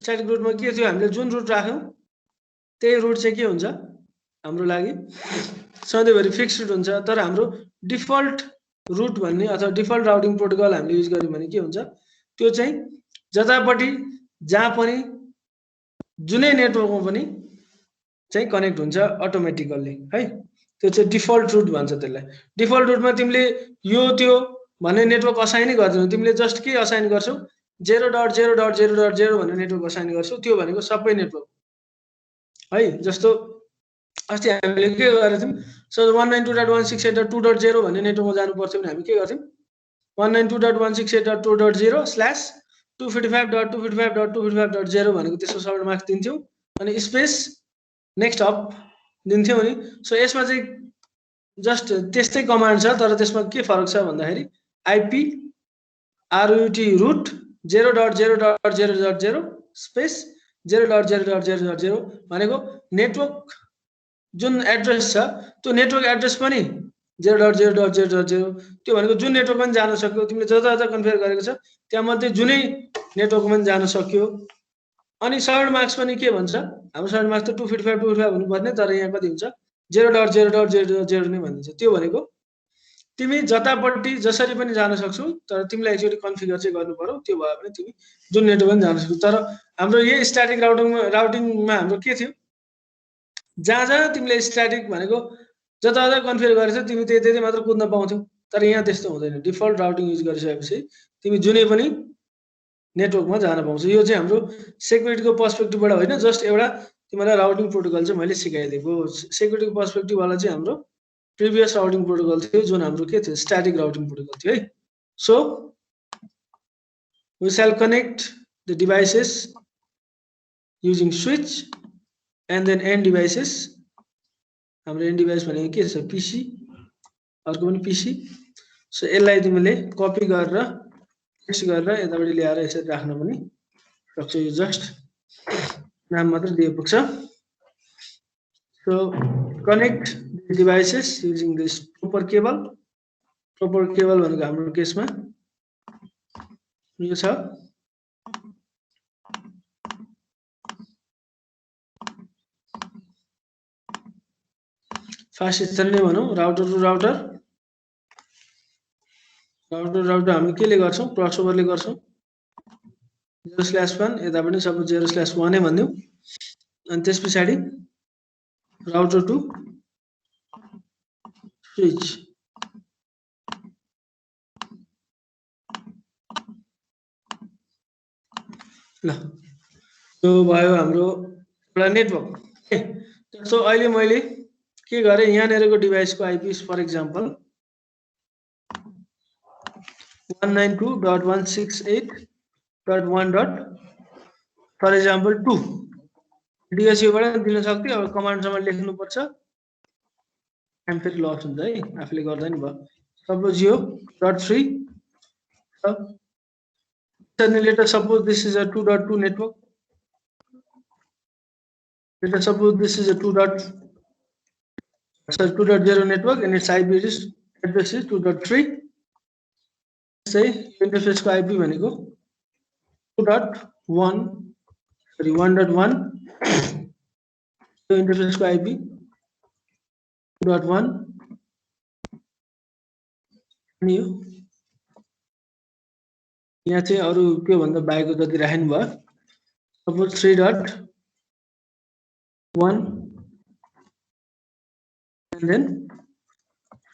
Static रुटमा के थियो हामीले जुन रुट राख्यौं त्यही रुट चाहिँ के हुन्छ हाम्रो लागि सधैँभरि फिक्स रुट हुन्छ तर हाम्रो डिफल्ट रुट भन्ने अथवा डिफल्ट राउटिङ प्रोटोकल हामीले युज गर्यौं भने के हुन्छ त्यो चाहिँ जतापट्टि जहाँ पनि जुनै नेटवर्कमा पनि चाहिँ कनेक्ट हुन्छ अटोमेटिकल्ली है त्यो चाहिँ डिफल्ट रुट भन्छ त्यसलाई डिफल्ट रुटमा तिमीले यो त्यो भन्ने नेटवर्क असाइन गर्दैनौ तिमीले जस्ट के असाइन गर्छौ 0.0.0.0 भन्ने नेटवर्क असाइन गर्छौ त्यो भनेको सबै नेटवर्क है जस्तो अस्ति हामीले के गरेका थियौं सो 192.168.2.0 भन्ने नेटवर्कमा जानु पर्थ्यो भने हामी के गर्थ्यौं 192.168.2.0/255.255.255.0 भनेको त्यसको सर्भर मार्क्स दिन्थ्यौं अनि स्पेस नेक्स्ट हप दिन्थ्यौं अनि सो यसमा चाहिँ जस्ट त्यस्तै कमान्ड छ तर त्यसमा के फरक छ भन्दाखेरि आईपी RUT root 0.0.0.0 स्पेस 0.0.0.0 भनेको नेटवर्क जुन एड्रेस छ त्यो नेटवर्क एड्रेस पनि 0.0.0.0 त्यो भनेको जुन नेटवर्क पनि जान सक्यो तिमीले जता जता कन्फिगर गरेको छ त्यहाँमध्ये जुनै नेटवर्क पनि जान सक्यो अनि सर्भर मार्क्स पनि के भन्छ हाम्रो सर्भर मार्क्स त 255 हुनुपर्ने तर यहाँ कति हुन्छ 0.0.0.0 नै भनिन्छ त्यो भनेको तिमी जतापट्टि जसरी पनि जान सक्छौ तर तिमीलाई एकचोटी कन्फिगर चाहिँ गर्नु पर्यो त्यो भए पनि तिमी जुन नेटवर्क पनि जान सक्छौ तर हाम्रो यही स्ट्याटिक राउटिङमा हाम्रो के थियो जहाँ जहाँ तिमीले स्ट्याटिक भनेको जता जता कन्फिगर गरेछ तिमी त्यति मात्र कुद्न पाउँथ्यौ तर यहाँ त्यस्तो हुँदैन डिफल्ट राउटिङ युज गरिसकेपछि तिमी जुनै पनि नेटवर्कमा जान पाउँछौ यो चाहिँ हाम्रो सेक्युरिटीको पर्सपेक्टिभबाट होइन जस्ट एउटा तिमीलाई राउटिङ प्रोटोकल चाहिँ मैले सिकाइदिएको सेक्युरिटीको पर्सपेक्टिभबाट चाहिँ हाम्रो previous routing protocol थियो जुन हाम्रो के थियो static routing protocol थियो है so we shall connect the devices using switch and then end devices हाम्रो end device भनेको के छ PC अर्को पनि PC so यसलाई तिमीले कपी गरेर पेस्ट गरेर यताबाट ल्याएर यसरी राख्न पनि सक्छौ यो जस्ट नाम मात्र दिए पुग्छ so connect the devices using this proper cable भनेको हाम्रो केसमा यो छ फास्ट इथरनेट भनौं राउटर टु राउटर हामी केले गर्छौं क्रसओभरले गर्छौं 0/1 यता पनि सबै 0/1 नै भन्दियौ अनि त्यसपछि router to switch ल यो भयो हाम्रो एउटा नेटवर्क सो अहिले मैले के गरे यहाँनेरको डिभाइसको IP for example 192.168.1. For example 2 DSU बाट दिन सक्थ्यो अब कमान्डसम्म लेख्नु पर्छ टाइम फेरि लस हुन्छ है आफूले गर्दा नि भयो सपोज यो .3 let us suppose this is a 2.2 network let us suppose this is a 2.0 network and its IP address is 2.3 say interface को IP भनेको 2.1 sorry 1.1 so interface को IP 2.1 अनि यो यहाँ चाहिँ अरु के भन्दा बाहिरको जति राख्नु भयो suppose 3.1 and then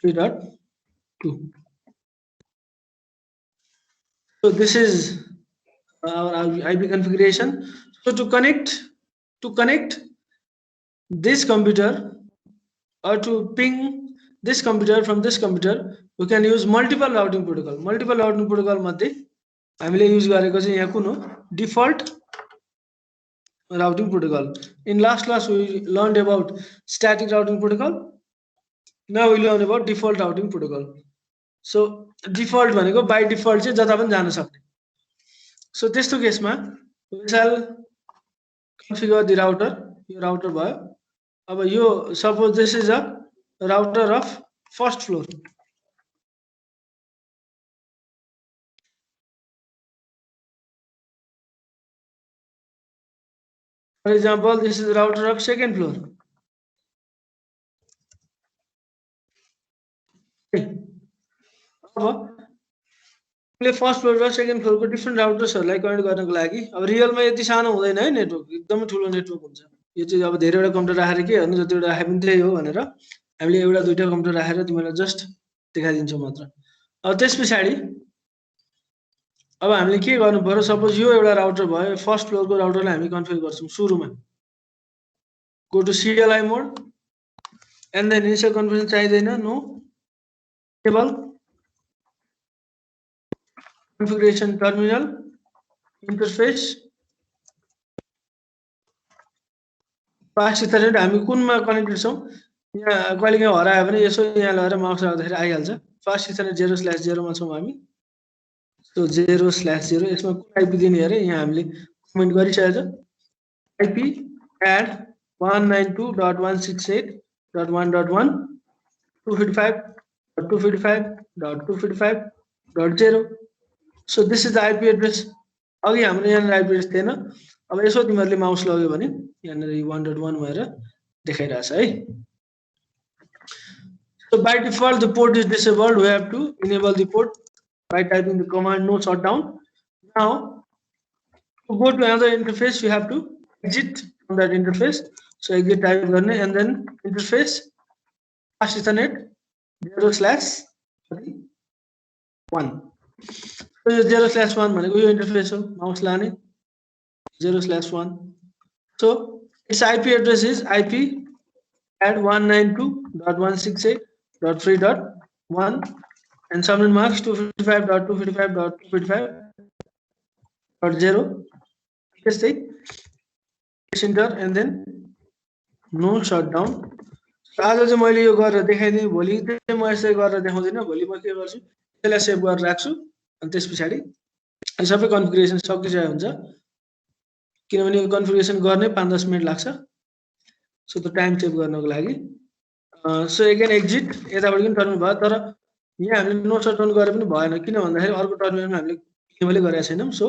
3.2 so this is our IP configuration so to connect this computer or to ping this computer from this computer we can use multiple routing protocol मध्ये हामीले युज गरेको चाहिँ यहाँ कुन हो default routing protocol in last class we learned about static routing protocol now we learn about default routing protocol so default भनेको by default चाहिँ जता पनि जान सक्ने so त्यस्तो केसमा we shall configure the router यो राउटर भयो अब यो suppose this is a router of first floor For example, this is the router of second floor. अब फर्स्ट फ्लोर र सेकेन्ड फ्लोरको डिफ्रेन्ट राउटर्सहरूलाई कनेक्ट गर्नको लागि अब रियलमा यति सानो हुँदैन है नेटवर्क, एकदमै ठुलो नेटवर्क हुन्छ। यो चाहिँ अब धेरैवटा कम्प्युटर राखेर के गर्नु, जतिवटा राखे पनि त्यही हो भनेर हामीले एउटा दुईटा कम्प्युटर राखेर तिमीलाई जस्ट देखाइदिन्छौँ मात्र। अब त्यस पछाडि अब हामीले के गर्नु पर्यो, सपोज यो एउटा राउटर भयो, फर्स्ट फ्लोरको राउटरलाई हामी कन्फिगर गर्छौँ सुरुमा। Go to CLI mode and then initial configuration चाहिँदैन, no table configuration terminal interface fast ethernet हामी कुनमा कनेक्टेड छौँ, यहाँ कहिले काहीँ हरायो भने यसो यहाँ लगाएर माउस राख्दाखेरि आइहाल्छ। फास्ट इथरनेट 0/0 मा छौँ हामी। सो 0/0 यसमा कुन आइपी दिने अरे यहाँ हामीले कमेन्ट गरिसकेको छ। IP add 192.168.1.1 255.255.255.0 So this is the IP address. अघि हाम्रो यहाँ IP address थिएन। अब यसो तिमीहरूले माउस लग्यो भने यहाँनिर 1.1 भएर देखाइरहेछ है। So by default the port is disabled. We have to enable the port by typing the command no shutdown. Now to go to another interface you have to exit from that interface. So exit type गर्ने and then interface fast ethernet 0/1. So 0/1 भनेको यो interface हो, mouse लाने 0/1. So its IP address is IP at 192.168.3.1 and subnet marks 255.255.255.0. Just say enter and then no shutdown. आज चाहिँ मैले यो गरेर देखाइदिएँ, भोलि चाहिँ म यसै गरेर देखाउँदिनँ। भोलि म के गर्छु, यसलाई सेभ गरेर राख्छु अनि त्यस पछाडि सबै कन्फिगरेसन सकिसकेको हुन्छ, किनभने यो कन्फिगरेसन गर्ने 5-10 मिनट लाग्छ। सो त्यो टाइम सेभ गर्नको लागि सो एगेन एक्जिट यताबाट पनि टर्मिनल भयो, तर यहाँ हामीले नो शटडाउन गरे पनि भएन, किन भन्दाखेरि अर्को टर्मिनलमा हामीले इनेबलै गरेका छैनौँ। So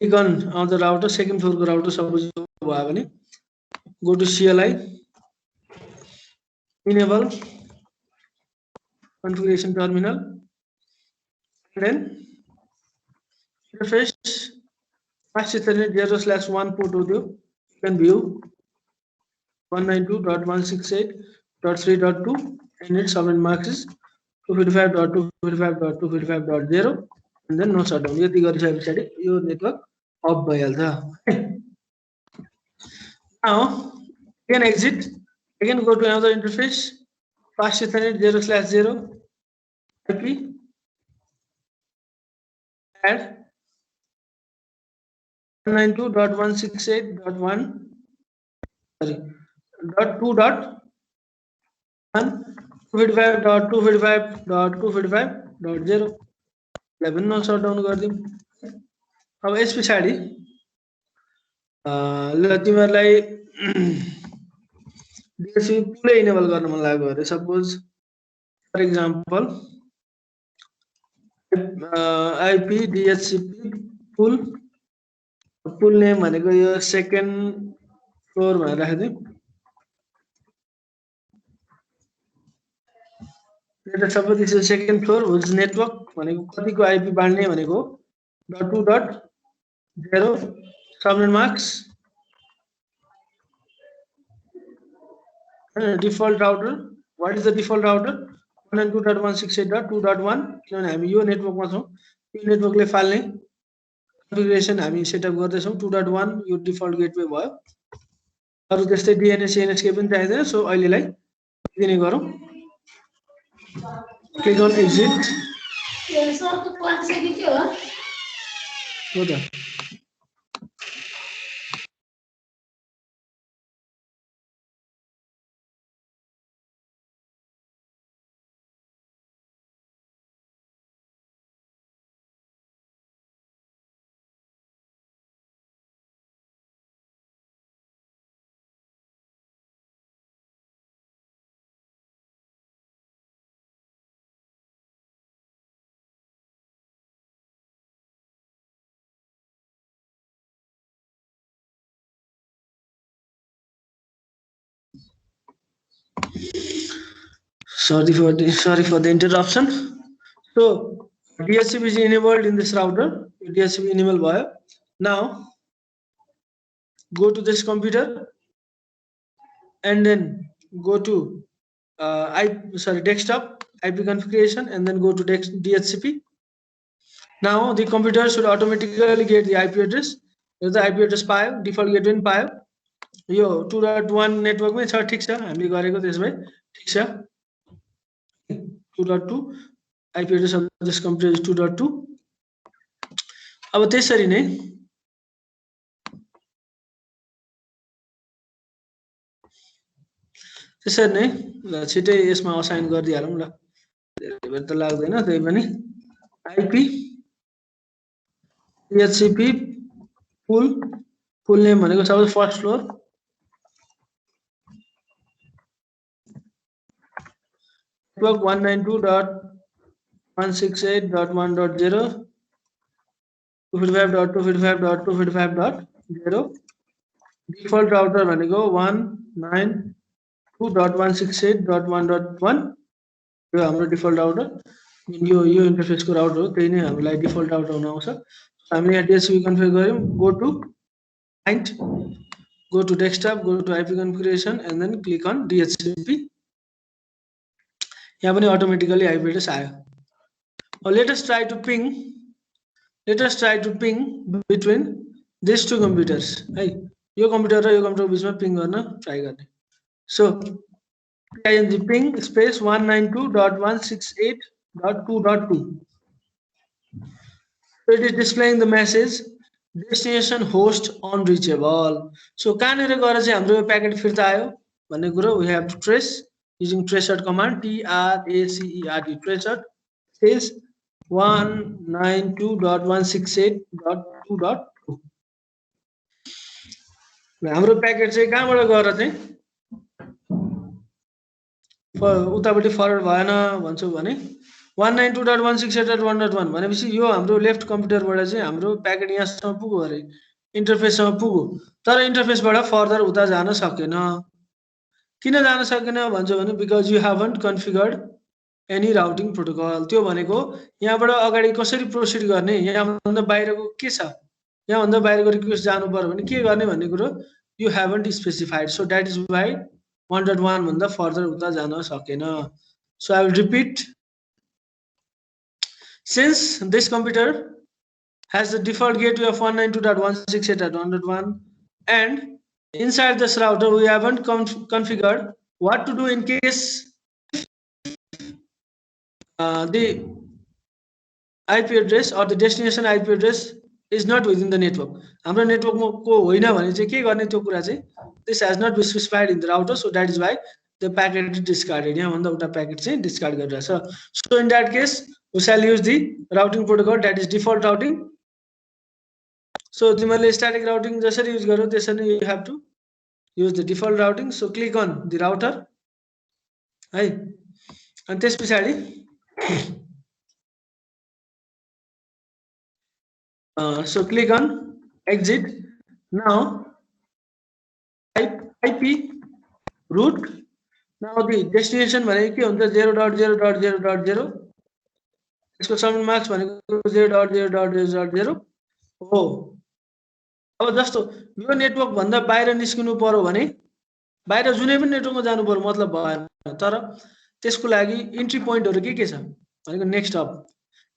icon on the router second फ्लोरको राउटर सपोज भयो भने go to CLI enable configuration terminal and then interface fast ethernet 0/1 port हो त्यो, you can view 192.168.3.2 and its subnet marks is 255.255.255.0 and then no shutdown. यति गरिसके पछाडि यो network of भइहाल्छ। Now again exit, again go to another interface fast ethernet 0/0 IP add 192.168.1 sorry .2.1 255.255.255.0 11 no shutdown गरिदिउँ। अब यस पछाडि ल तिमीहरूलाई DHCP पुलै इनेबल गर्न मन लाग्यो अरे, suppose for example IP DHCP pool name भनेको यो सेकेन्ड फ्लोर भनेर राखिदिउँ। Suppose this is second floor whose network भनेको कतिको IP बाँड्ने भनेको .2.0 subnet mask default router. What is the default router 192.168.2.1 किनभने हामी यो नेटवर्कमा छौँ, यो नेटवर्कले फाल्ने कन्फिगरेसन हामी सेटअप गर्दैछौँ। 2.1 यो डिफल्ट गेटवे भयो, अरू त्यस्तै DNS CNS के पनि चाहिँदैन। सो अहिलेलाई दिने गरौँ, क्लिक अन एक्जिट हो त। Sorry for the interruption. So DHCP is enabled in this router. DHCP enable भयो. Now go to this computer and then go to desktop IP configuration and then go to DHCP. Now the computer should automatically get the IP address. The IP address पायो, default gateway पनि पायो. यो 2.1 network मै छ, ठीक छ, हामीले गरेको त्यसमै ठीक छ. 2.2 IP address of this computer is 2.2. अब त्यसरी नै ल छिटै यसमा असाइन गरिदिहालौँ ल, धेरै बेर त लाग्दैन. त्यही पनि IP DHCP full name भनेको सबै first floor, network 192.168.1.0 255.255.255.0 default router भनेको 192.168.1.1 यो हाम्रो डिफल्ट राउटर. यो इन्टरफेसको राउटर हो, त्यही नै हामीलाई डिफल्ट राउटर हुन आउँछ. हामीले यहाँ DHCP कन्फिगर गर्यौं. Go to client, go to desktop, go to IP configuration and then click on DHCP. यहाँ पनि automatically IP address आयो. Let us try to ping between these two computers. है, यो कम्प्युटर र यो कम्प्युटर बिचमा पिङ गर्न ट्राई गर्ने. So ping space 192.168.2.2. So it is displaying the message destination host unreachable. So कहाँनिर गएर चाहिँ हाम्रो प्याकेट फिर्ता आयो भन्ने कुरा we have to trace using tracert command, TRACERT. Tracert says 192.168.2.2. हाम्रो प्याकेट चाहिँ कहाँबाट गएर चाहिँ उतापट्टि फरवर्ड भएन भन्छौ भने 192.168.1.1 भनेपछि यो हाम्रो लेफ्ट कम्प्युटरबाट चाहिँ हाम्रो प्याकेट यहाँसम्म पुग्यो अरे, इन्टरफेससम्म पुग्यो, तर इन्टरफेसबाट फर्दर उता जान सकेन. किन जान सकेन भन्छौ भने because you haven't configured any routing protocol. त्यो भनेको यहाँबाट अगाडि कसरी प्रोसिड गर्ने, यहाँभन्दा बाहिरको के छ, यहाँभन्दा बाहिरको रिक्वेस्ट जानु पर्यो भने के गर्ने भन्ने कुरो you haven't specified. So that is why 1.1 भन्दा फर्दर उता जान सकेन. So I will repeat. Since this computer has the default gateway of 192.168.1.1 and inside this router we haven't configured what to do in case the IP address or the destination IP address is not within the network. हाम्रो network को होइन भने चाहिँ के गर्ने त्यो कुरा चाहिँ this has not been specified in the router, so that is why the packet is discarded. यहाँ भन्दा उता प्याकेट चाहिँ डिस्कार्ड गरिरहेछ. So in that case we shall use the routing protocol that is default routing. So तिमीले static routing जसरी use गर्यो त्यसरी you have to use the default routing. So click on the router है, अनि त्यसपछि so click on exit. Now type IP root. Now the destination भनेको के हुन्छ 0.0.0.0. यसको सबमिट मार्क्स भनेको 0.0.0.0 हो. अब जस्तो यो नेटवर्क भन्दा बाहिर निस्किनु पर्यो भने बाहिर जुनै पनि नेटवर्कमा जानु पर्यो मतलब भएन, तर त्यसको लागि इन्ट्री पोइन्टहरु के छ भनेको नेक्स्ट हब.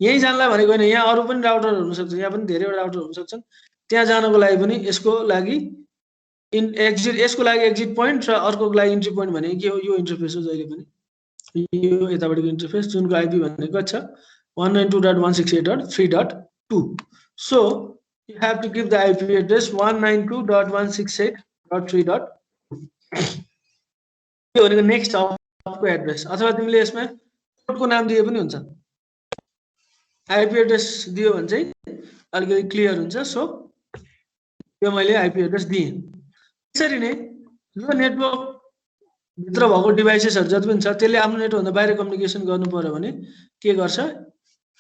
यही जानलाई भनेको हैन, यहाँ अरु पनि राउटरहरु हुन सक्छ, यहाँ पनि धेरै राउटर हुन सक्छन्. त्यहाँ जानको लागि पनि यसको लागि यसको लागि एक्जिट पोइन्ट र अर्कोको लागि इन्ट्री पोइन्ट भनेको के हो, यो इन्टरफेस हो. जहिले पनि यो यतापटिको इन्टरफेस जुनको आईपी भनेको छ 192.168.3.2. So you have to give the IP address 192.168.3.2. यो भनेको नेक्स्ट हबको एड्रेस, अथवा तिमीले यसमा पोर्टको नाम दिए पनि हुन्छ. आईपी एड्रेस दियो भने चाहिँ अलिकति क्लियर हुन्छ. सो यो मैले आईपी एड्रेस दिएँ. त्यसरी नै यो नेटवर्क भित्र भएको डिभाइसेसहरु जति पनि छ त्यसले आफ्नो नेटभन्दा बाहिर कम्युनिकेसन गर्नु पर्यो भने के गर्छ,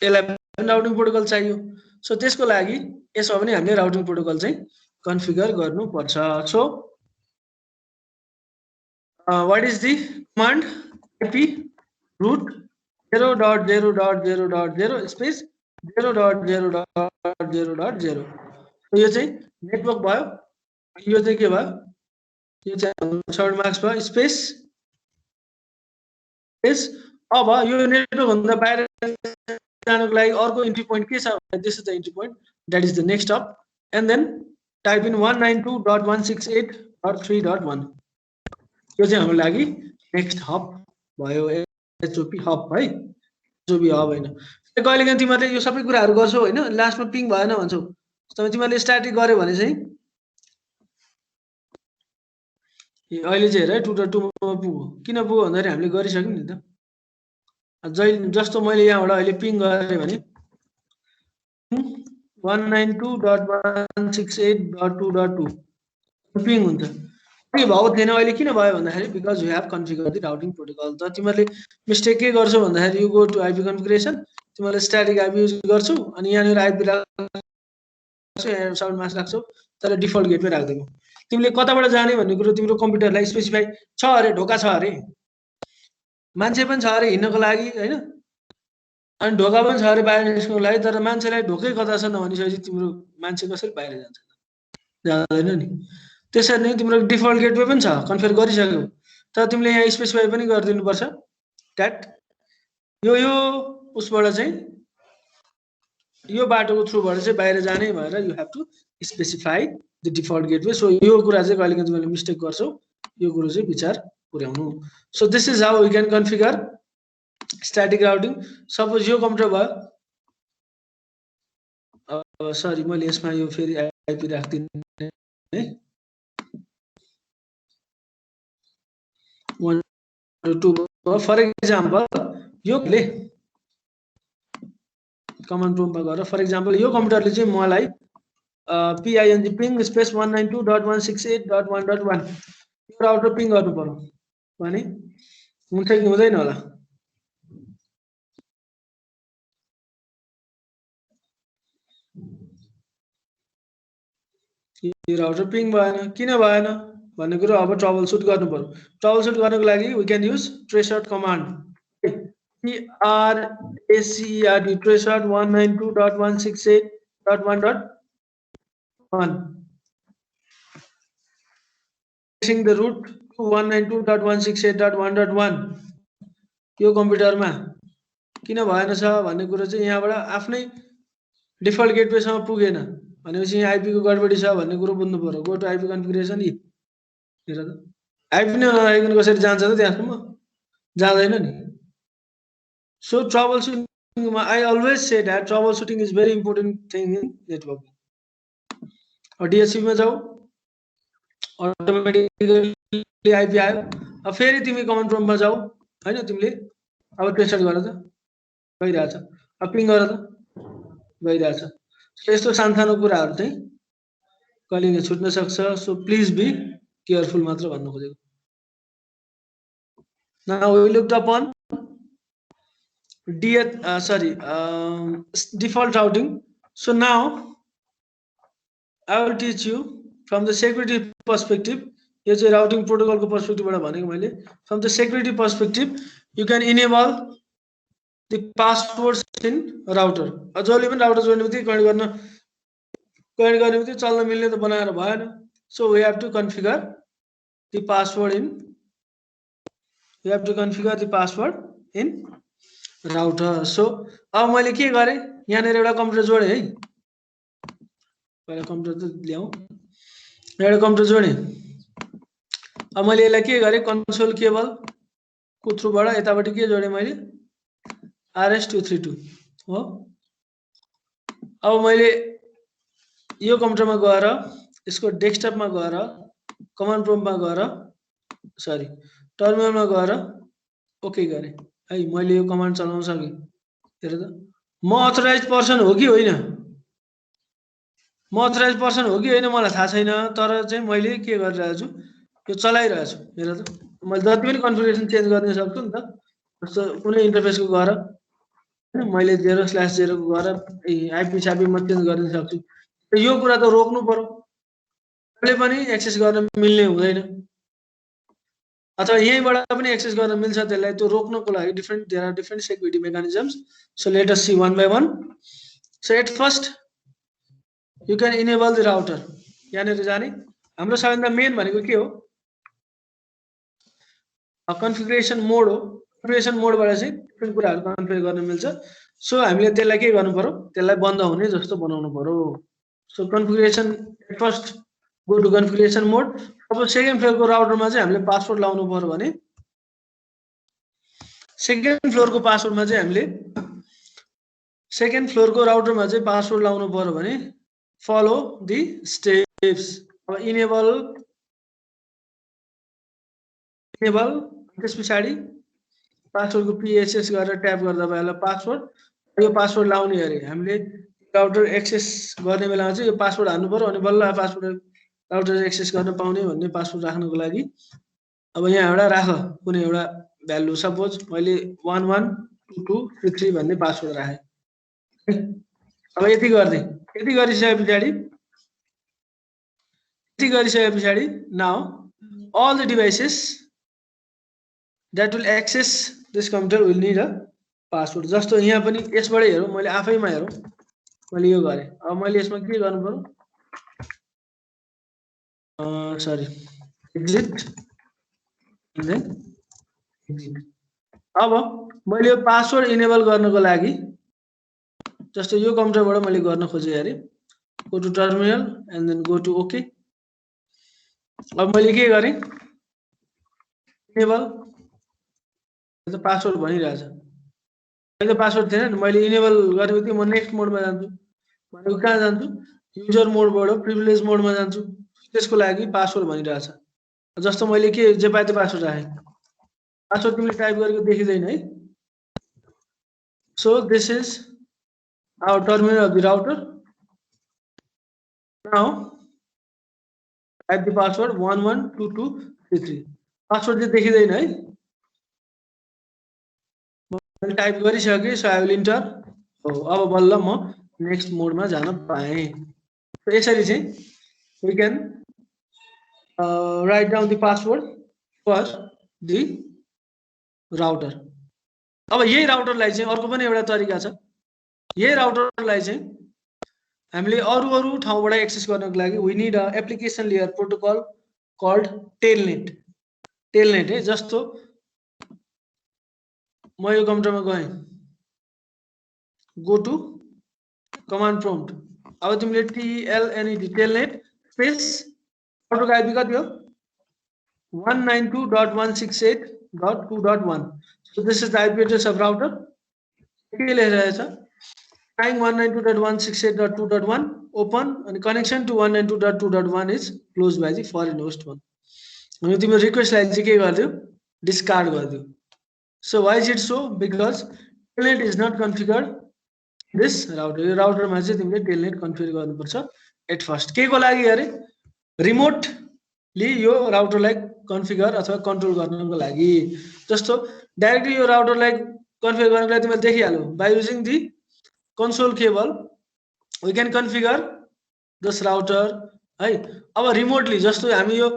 यसलाई राउटिङ प्रोटोकल चाहियो. सो त्यसको लागि यसमा पनि हामीले राउटिङ प्रोटोकल चाहिँ कन्फिगर गर्नु पर्छ. So what is the command? IP root 0.0.0.0 space 0.0.0.0. So यो चाहिँ नेटवर्क भयो, यो चाहिँ के भयो, यो चाहिँ सर्ट मार्क्स भयो, स्पेस स्पेस। अब यो नेटवर्क भन्दा बाहिर जानको लागि अर्को इन्ट्री पोइन्ट के छ, this is the entry point, that is the next hub, and then type in 192.168.3.1। यो चाहिँ हाम्रो लागि नेक्स्ट हब भयो, एचओपी हब है, एचओपी हब हैन। कहिलेकाहीँ तिमीहरूले यो सबै कुराहरू गर्छौ हैन, लास्टमा पिङ भएन भन्छौ, तिमीहरूले स्ट्याटिक गर्यो भने चाहिँ अहिले चाहिँ हेर 2.2 मा पुग्यो, किन पुग्यो भन्दाखेरि हामीले गरिसक्यौँ नि त। जस्तो मैले यहाँबाट अहिले पिङ गरेँ भने 192.168.2.2 पिङ हुन्छ, के भएको थिएन, अहिले किन भयो भन्दाखेरि because you have configure the routing protocol. त तिमीहरूले मिस्टेक के गर्छौ भन्दाखेरि you go to IP configuration, तिमीहरूले स्ट्याटिक आइपी युज गर्छौ अनि यहाँनिर आइपी राख्छौ, यहाँ साउन्ड मास्क राख्छौ, तर डिफल्ट गेटवे राख्दैनौ। तिमीले कताबाट जाने भन्ने कुरो तिम्रो कम्प्युटरलाई स्पेसिफाई छ अरे, ढोका छ अरे, मान्छे पनि छ अरे हिँड्नको लागि हैन, अनि ढोका पनि छ अरे बाहिर निस्कनको लागि, तर मान्छेलाई ढोकै कता छ नभनिसकेपछि तिम्रो मान्छे कसरी बाहिर जान्छ, जाँदैन नि। त्यसरी नै तिम्रो डिफल्ट गेटवे पनि छ, कन्फिगर गरिसक्यौ, तर तिमीले यहाँ स्पेसिफाई पनि गरिदिनुपर्छ द्याट यो उसबाट चाहिँ यो बाटोको थ्रुबाट चाहिँ बाहिर जाने भएर you have to specify the default gateway. So यो कुरा चाहिँ कहिलेकाहीँ तिमीले मिस्टेक गर्छौ, यो कुरो चाहिँ विचार पुर्याउनु। So this is how we can configure static routing. Suppose यो कम्प्युटर भयो, सरी मैले यसमा यो फेरि आइपी राख्दिनँ है, 1 2 फर एक्जाम्पल यो कमान्ड प्रोम्पटमा गएर फर एक्जाम्पल यो कम्प्युटरले चाहिँ मलाई पिआइएनजी पिङ स्पेस 192.168.1.1 यो राउटर पिङ गर्नु पर्यो भने हुन्छ कि हुँदैन होला? यो राउटर पिङ भएन, किन भएन भन्ने कुरो अब ट्रबल सुट गर्नु पर्यो। ट्रबल सुट गर्नको लागि we can use tracert command, TRACERD tracert 192.168.1.1 tracing the root to 192.168.1.1 यो कम्प्युटरमा किन भएन छ भन्ने कुरो चाहिँ यहाँबाट आफ्नै डिफल्ट गेटवेसँग पुगेन भनेपछि यहाँ आइपी को गडबडी छ भन्ने कुरो बुझ्नु पर्यो। गो टु आइपी कन्फिगरेसन, हेर त आइपी नै नआइकन कसरी जान्छ त त्यहाँसम्म, जाँदैन नि। So trouble shooting, I always say that trouble shooting is very important thing in networking. और डीएचसीपी में जाओ, अटोमेटिकली आइपी आयो, अब फेरि तिमी कमान्ड प्रोम्पटमा जाऊ हैन, तिमीले अब ट्रेसर गर त गइरहेछ, अब पिङ गर त गइरहेछ। यस्तो सानसानो कुराहरू चाहिँ कहिले छुट्न सक्छ। सो प्लिज बी केयरफुल मात्र भन्नु खोजेको। Now we looked upon default routing. So now I will teach you from the security perspective. यो चाहिँ राउटिङ प्रोटोकलको पर्सपेक्टिभबाट भनेको मैले। From the security perspective, you can enable the passwords in router. जसले पनि router जोड्ने बित्तिकै कनेक्ट गर्ने बित्तिकै चल्न मिल्ने त बनाएर भएन। So we have to configure the password in router. So अब मैले के गरेँ, यहाँनिर एउटा कम्प्युटर जोडेँ है, पहिला कम्प्युटर त ल्याऊ, एउटा कम्प्युटर जोडेँ। अब मैले यसलाई के गरेँ, कन्सोल केबल को थ्रुबाट यतापट्टि के जोडेँ मैले, RS232 हो। अब मैले यो कम्प्युटरमा गएर यसको डेस्कटपमा गएर कमान्ड प्रोम्पटमा गएर सरी टर्मिनलमा गएर ओके गरेँ है, मैले यो कमान्ड चलाउन सकेँ। हेर त म अथोराइज पर्सन हो कि होइन, म अथोराइज पर्सन हो कि होइन मलाई थाहा छैन, तर चाहिँ मैले के गरिरहेको छु, यो चलाइरहेको छु। हेर त मैले जति पनि कन्फिगरेसन चेन्ज गर्न सक्छु नि त, जस्तो कुनै इन्टरफेसको गएर मैले 0/0 को गएर आइपी साइपी म चेन्ज गर्न सक्छु। यो कुरा त रोक्नु पर्यो, कसले पनि एक्सेस गर्न मिल्ने हुँदैन। अथवा यहीँबाट पनि एक्सेस गर्न मिल्छ त्यसलाई त्यो रोक्नको लागि there are different security mechanisms so let us see one by one so at first you can enable the router यहाँनिर जाने हाम्रो सबैभन्दा मेन भनेको के हो कन्फिगरेसन मोड हो कन्फिगरेसन मोडबाट चाहिँ डिफरेन्ट कुराहरू कन्फिगर गर्न मिल्छ सो हामीले त्यसलाई के गर्नु पर्यो त्यसलाई बन्द हुने जस्तो बनाउनु पर्यो so configuration first go to configuration mode अब सेकेन्ड फ्लोरको राउटरमा चाहिँ हामीले पासवर्ड लाउनु पर्यो भने सेकेन्ड फ्लोरको पासवर्डमा चाहिँ हामीले सेकेन्ड फ्लोरको राउटरमा चाहिँ पासवर्ड लाउनु पर्यो भने फलो दि स्टेप्स अब इनेबल त्यस पछाडि पासवर्डको पीएसएस गरेर ट्याप गर्दा भयो पासवर्ड यो पासवर्ड लाउने अरे हामीले राउटर एक्सेस गर्ने बेलामा चाहिँ यो पासवर्ड हाल्नु पर्यो अनि बल्ल पासवर्ड राउटर एक्सेस गर्न पाउने भन्ने पासवर्ड राख्नको लागि अब यहाँ एउटा राख कुनै एउटा भ्यालु सपोज मैले 112233 भन्ने पासवर्ड राखे अब यति गर्दै यति गरिसके पछाडि now all the devices that will access this computer will need a password जस्तो यहाँ पनि यसबाट हेरौँ मैले आफैमा हेरौँ मैले यो गरे अब मैले यसमा के गर्नु पर्यो सरी एक्जिट अब मैले यो पासवर्ड इनेबल गर्नको लागि जस्तो यो कम्प्युटरबाट मैले गर्न खोजे अरे go to terminal and then go to okay अब मैले के गरेँ इनेबल त पासवर्ड भनिरहेछ अहिले पासवर्ड थिएन मैले इनेबल गरेपछि म नेक्स्ट मोडमा जान्छु भनेको कहाँ जान्छु युजर मोडबाट प्रिभिलेज मोडमा जान्छु त्यसको लागि पासवर्ड भनिरहेछ जस्तो मैले के जे पाए त्यो पासवर्ड राखेँ पासवर्ड तिमीले टाइप गरेको देखिँदैन है so this is our terminal of the router now type the password 112233 password चाहिँ देखिँदैन है मैले टाइप गरिसकेँ सो आई विल इन्टर हो अब बल्ल म नेक्स्ट मोडमा जान पाएँ यसरी चाहिँ we can write down the password for the router अब यही राउटरलाई चाहिँ अर्को पनि एउटा तरिका छ यही राउटरलाई चाहिँ हामीले अरू ठाउँबाट एक्सेस गर्नको लागि we need a application layer protocol called telnet है जस्तो म यो कम्प्युटरमा गएँ गो टु कमान्ड प्रम्प्ट अब तिमीले टेलनेट स्पेस राउटरको आइपी कति हो 192.168.2.1 so this is the IP address of router के लेखिरहेछ trying 192.168.2.1 open and connection to 192.2.1 is closed by the foreign host one अनि तिम्रो रिक्वेस्टलाई चाहिँ के गर्दियौ discard गर्दियौ so why is it so because telnet is not configured this router यो राउटरमा चाहिँ तिमीले telnet configure गर्नुपर्छ at first के को लागि अरे रिमोटली यो राउटरलाई कन्फिगर अथवा कन्ट्रोल गर्नको लागि जस्तो डाइरेक्टली यो राउटरलाई कन्फिगर गर्नको लागि तिमीले देखिहाल्यौ by using the console cable we can configure this router है अब रिमोटली जस्तो हामी यो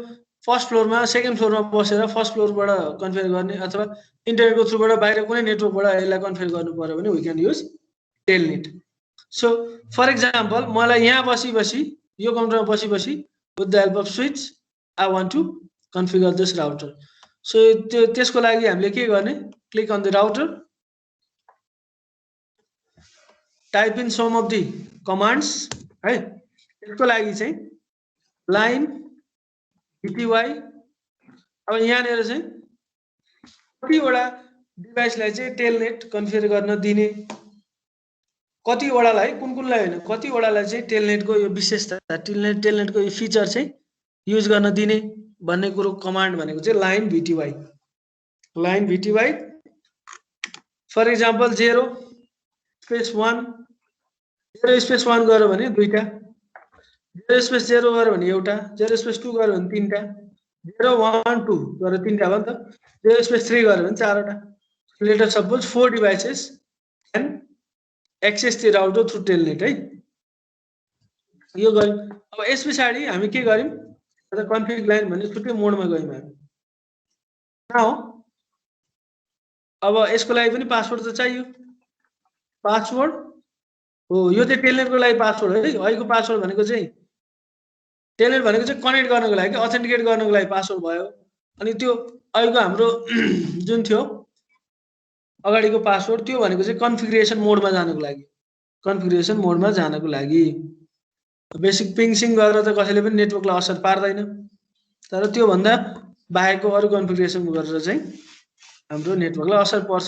फर्स्ट फ्लोरमा सेकेन्ड फ्लोरमा बसेर फर्स्ट फ्लोरबाट कन्फिगर गर्ने अथवा इन्टरनेटको थ्रुबाट बाहिर कुनै नेटवर्कबाट यसलाई कन्फिगर गर्नु पर्यो भने we can use telnet so for example मलाई यहाँ बसी यो कम्प्युटरमा बसी with the help of switch I want to configure this router so त्यसको लागि हामीले के गर्ने click on the router type in some of the commands है त्यसको लागि चाहिँ लाइन बीटीवाई अब यहाँनिर चाहिँ कतिवटा डिभाइसलाई चाहिँ टेलनेट कन्फिगर गर्न दिने कतिवटालाई कुनलाई हैन कतिवटालाई चाहिँ टेलनेटको यो विशेषता टेलनेटको यो फिचर चाहिँ युज गर्न दिने भन्ने कुरो कमान्ड भनेको चाहिँ line VTY for example 0 space 1 0 space 1 गर्यो भने दुईटा 0 स्पेस 0 गर्यो भने एउटा 0 स्पेस 2 गर्यो भने तीनटा 0 1 2 गर्यो तीनटा भयो नि त 0 स्पेस 3 गर्यो भने चारवटा let us suppose 4 devices and access the router through telnet है यो गर्यौं अब यस पछाडी हामी के गर्यौं कन्फिग लाइन भन्ने छुट्टै मोडमा गयौं हामी नाउ अब यसको लागि पनि पासवर्ड त चाहियो। पासवर्ड हो, यो चाहिँ टेलनेटको लागि पासवर्ड है। अहिलेको पासवर्ड भनेको चाहिँ टेलनेट भनेको चाहिँ कनेक्ट गर्नको लागि, अथेन्टिकेट गर्नको लागि पासवर्ड भयो। अनि त्यो अहिलेको हाम्रो जुन थियो अगाडिको पासवर्ड, त्यो भनेको चाहिँ कन्फिगरेसन मोडमा जानको लागि, कन्फिगरेसन मोडमा जानको लागि। बेसिक पिङसिङ गरेर त कसैले पनि नेटवर्कलाई असर पार्दैन, तर त्योभन्दा बाहेकको अरू कन्फिगरेसन गरेर चाहिँ हाम्रो नेटवर्कलाई असर पर्छ।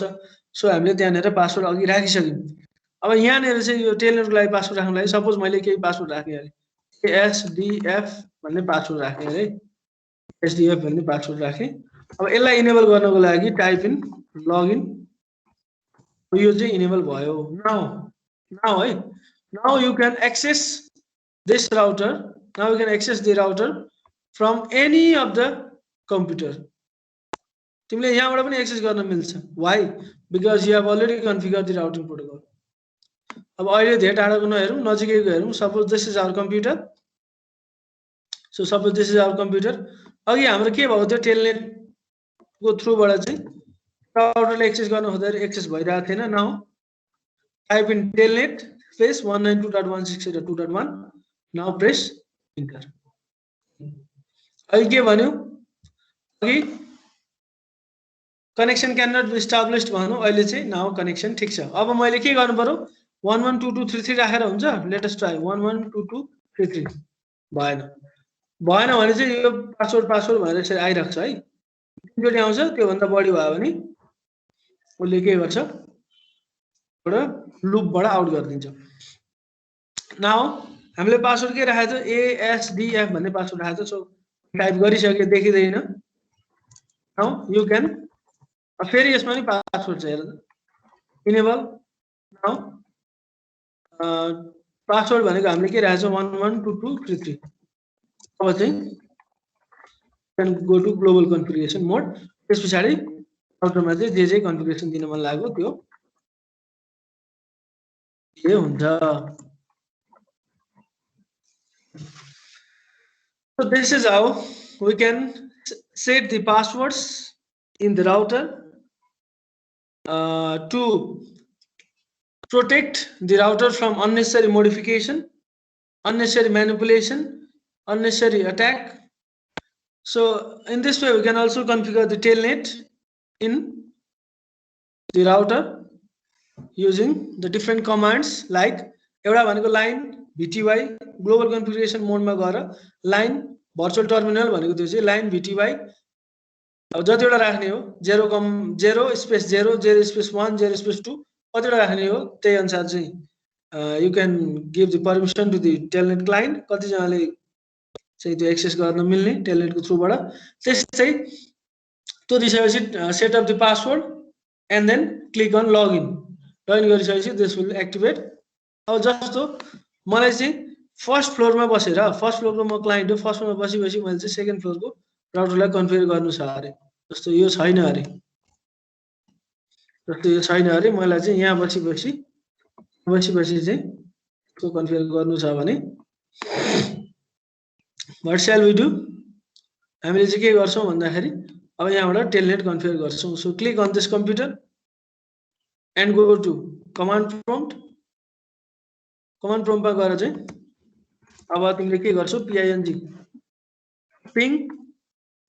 सो हामीले त्यहाँनिर पासवर्ड अघि राखिसक्यौँ। अब यहाँनिर चाहिँ यो टेलनेटको लागि पासवर्ड राख्नको लागि सपोज मैले केही पासवर्ड राखेँ अरे, एसडिएफ भन्ने पासवर्ड राखेँ अरे, एसडिएफ भन्ने पासवर्ड राखेँ। अब यसलाई इनेबल गर्नको लागि टाइप इन लगइन, यो चाहिँ इनेबल भयो। नाउ है, now you can access this router, now you can access the router from any of the computer. तिमीले यहाँबाट पनि एक्सेस गर्न मिल्छ। Why? Because you have already configured the routing protocol. अब अहिले धेरै टाढाको नहेरौँ, नजिकैको हेरौँ। Suppose this is our computer. So suppose this is our computer. अघि हाम्रो के भएको थियो, टेलनेटको थ्रुबाट चाहिँ राउटरले एक्सेस गर्न खोज्दा एक्सेस भइरहेको थिएन। Now type in telnet space 192.168.2.1, now press enter. अहिले के भन्यो, अघि connection can not be established भन्नु, अहिले चाहिँ नाउ कनेक्सन ठिक छ। अब मैले के गर्नु पर्यो, 112233 राखेर हुन्छ? Let us try 112233। भएन भने चाहिँ यो पासवर्ड भनेर यसरी आइरहेको छ है। एकचोटि आउँछ, त्योभन्दा बढी भयो भने उसले के गर्छ, एउटा लुपबाट आउट गरिदिन्छ। नाउ हामीले पासवर्ड के राखेको छ, एएसडिएफ भन्ने पासवर्ड राखेको छ। सो टाइप गरिसके देखिँदैन। नाउ यु क्यान, फेरि यसमा नि पासवर्ड छ, हेर त, इनेबल। नाउ पासवर्ड भनेको हामीले के राखेको छ, 112233। अब चाहिँ can go to global configuration mode. त्यस पछाडि राउटरमा चाहिँ जे कन्फिगरेसन दिन मन लाग्यो त्यो के हुन्छ। So this is how we can set the passwords in the router to protect the router from unnecessary modification, unnecessary manipulation, unnecessary attack. So in this way we can also configure the telnet in the router using the different commands like एउटा भनेको line VTY, global configuration मोडमा गएर line virtual terminal भनेको त्यो चाहिँ line VTY। अब जतिवटा राख्ने हो, 0 स्पेस 0, 0 स्पेस 1, 0 स्पेस 2, कतिवटा राख्ने हो त्यही अनुसार चाहिँ you can give the permission to the telnet client. कतिजनाले चाहिँ त्यो एक्सेस गर्न मिल्ने टेलनेटको थ्रुबाट। त्यसै त्यो दिइसकेपछि set up the password and then click on login. Login गरिसकेपछि दिस विल एक्टिभेट। अब जस्तो मलाई चाहिँ फर्स्ट फ्लोरमा बसेर, फर्स्ट फ्लोरको म क्लाइन्ट हो, फर्स्ट फ्लोरमा बसी मैले चाहिँ सेकेन्ड फ्लोरको राउटरलाई कन्फिगर गर्नु छ अरे। जस्तो यो छैन अरे, मलाई चाहिँ यहाँ बसी चाहिँ त्यो कन्फिगर गर्नु छ भने व्हाट शैल वी डू, हामीले चाहिँ के गर्छौँ भन्दाखेरि अब यहाँबाट टेलनेट कन्फिगर गर्छौँ। So click on this computer and go to command prompt. Command प्रम्प्टमा गएर चाहिँ अब तिमीले के गर्छौ, PING पिङ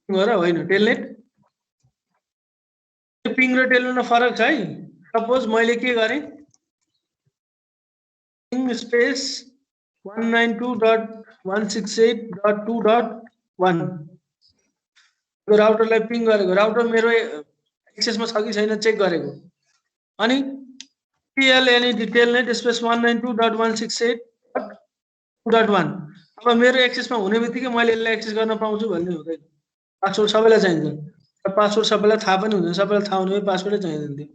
गरेर होइन, टेलनेट। पिङ र टेलनेटमा फरक छ है। सपोज मैले के गरेँ, पिङ स्पेस 192.168.2.1 यो राउटरलाई पिङ गरेको, राउटर मेरो एक्सेसमा छ कि छैन चेक गरेको। अनि TLNET टेलनेट स्पेस 192.168.2.1 अब मेरो एक्सेसमा हुने बित्तिकै मैले यसलाई एक्सेस गर्न पाउँछु भन्ने हुँदैन। पासवर्ड सबैलाई चाहिन्छ, पासवर्ड सबैलाई थाहा पनि हुँदैन, सबैलाई थाहा हुने पासवर्डै चाहिँदैन थियो,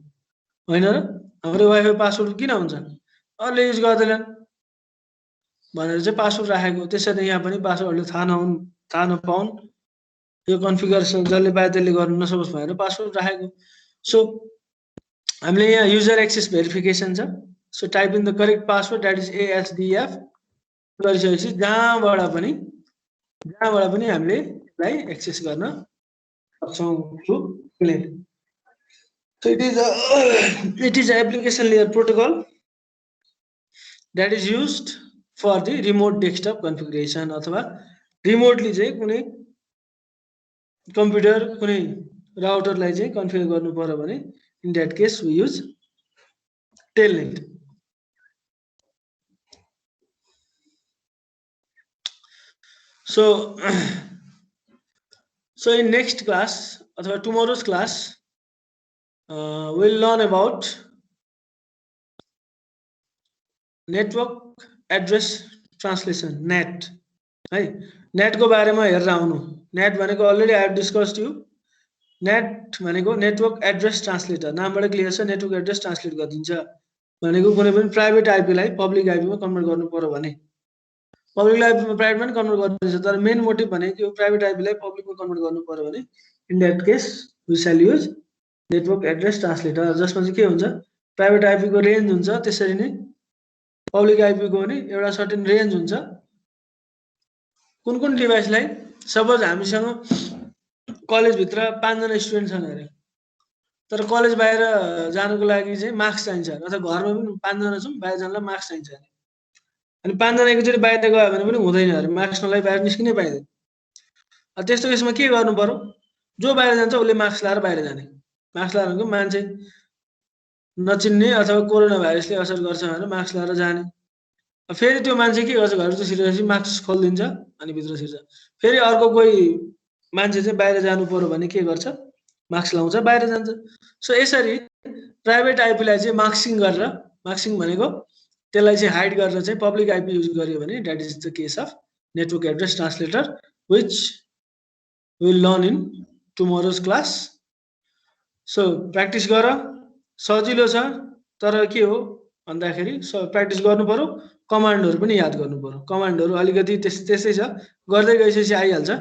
होइन र? हाम्रो वाइफाई पासवर्ड किन हुन्छ, अरूले युज गर्दैनन् भनेर चाहिँ पासवर्ड राखेको। त्यसरी यहाँ पनि पासवर्डले थाहा नपाउन्, यो कन्फिगरेसन जसले पाए त्यसले गर्नु नसकोस् भनेर पासवर्ड राखेको। सो हामीले यहाँ युजर एक्सेस भेरिफिकेसन छ। So type in the correct password, that is ASDF। गरिसकेपछि जहाँबाट पनि हामीले यसलाई एक्सेस गर्न to clean. So it is an application layer protocol that is used for the remote desktop configuration अथवा remotely चाहिँ कुनै कम्प्युटर कुनै राउटरलाई चाहिँ कन्फिगर गर्नु पर्यो भने in that case we use Telnet. So in next class अथवा tomorrow's class we'll learn about network address translation NAT है NAT को बारेमा हेरेर आउनु NAT भनेको already I have discussed you NAT भनेको नेटवर्क एड्रेस ट्रान्सलेटर नामबाट क्लियर छ नेटवर्क एड्रेस ट्रान्सलेट गरिदिन्छ भनेको कुनै पनि प्राइभेट आईपी लाई पब्लिक आईपी मा कन्भर्ट गर्नु पर्यो भने पब्लिक आईपी मा प्राइभेट मा कन्भर्ट गरिदिन्छ तर मेन मोटिभ भनेको यो प्राइभेट आईपी लाई पब्लिक मा कन्भर्ट गर्नु पर्यो भने in that case we shall use network address translator जसमा चाहिँ के हुन्छ प्राइभेट आईपी को रेन्ज हुन्छ त्यसरी नै पब्लिक आईपी को पनि एउटा सर्टेन रेन्ज हुन्छ कुन डिभाइसलाई सपोज हामीसँग कलेज भित्र 5 जना स्टुडेन्ट छन् अरे तर कलेज बाहिर जानको लागि चाहिँ मार्क्स चाहिन्छ अथवा घरमा पनि 5 जना छौं बाहिर जानलाई मार्क्स चाहिन्छ अनि 5 जना एकचोटी बाहिर गयो भने पनि हुँदैन अरे मार्क्स नलाई बाहिर निस्किनै पाइदैन त्यस्तो केसमा के गर्नु पर्यो जो बाहिर जान्छ उले मार्क्स लाएर बाहिर जाने मार्क्स लाएर भनेको मान्छे नचिन्ने अथवा कोरोना भाइरसले असर गर्छ भनेर मार्क्स लाएर जाने फेरि त्यो मान्छे के गर्छ घरभित्र छिरेपछि मार्क्स खोल्दिन्छ अनि भित्र छिर्छ फेरि अर्को कोही मान्छे चाहिँ बाहिर जानु पर्यो भने के गर्छ मार्क्स लाउँछ बाहिर जान्छ सो यसरी प्राइभेट आईपी लाई चाहिँ मार्क्सिङ गरेर मार्क्सिङ भनेको त्यसलाई चाहिँ हाइड गरेर चाहिँ पब्लिक आईपी युज गरियो भने that is the case of network address translator which we will learn in tomorrow's class so practice गर सजिलो छ तर के हो भन्दाखेरि प्र्याक्टिस गर्नु पर्यो कमान्डहरु पनि याद गर्नु पर्यो कमान्डहरु अलिकति त्यसै छ गर्दै गएपछि आइहाल्छ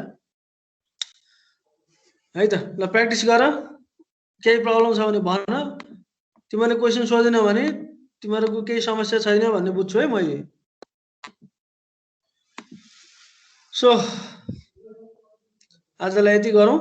है त ल प्र्याक्टिस गर केही प्रब्लम छ भने भन तिमीले क्वेशन सोधेनौ भने तिमीहरुको केही समस्या छैन भन्ने बुझ्छु है मैले सो आजलाई यति गरौँ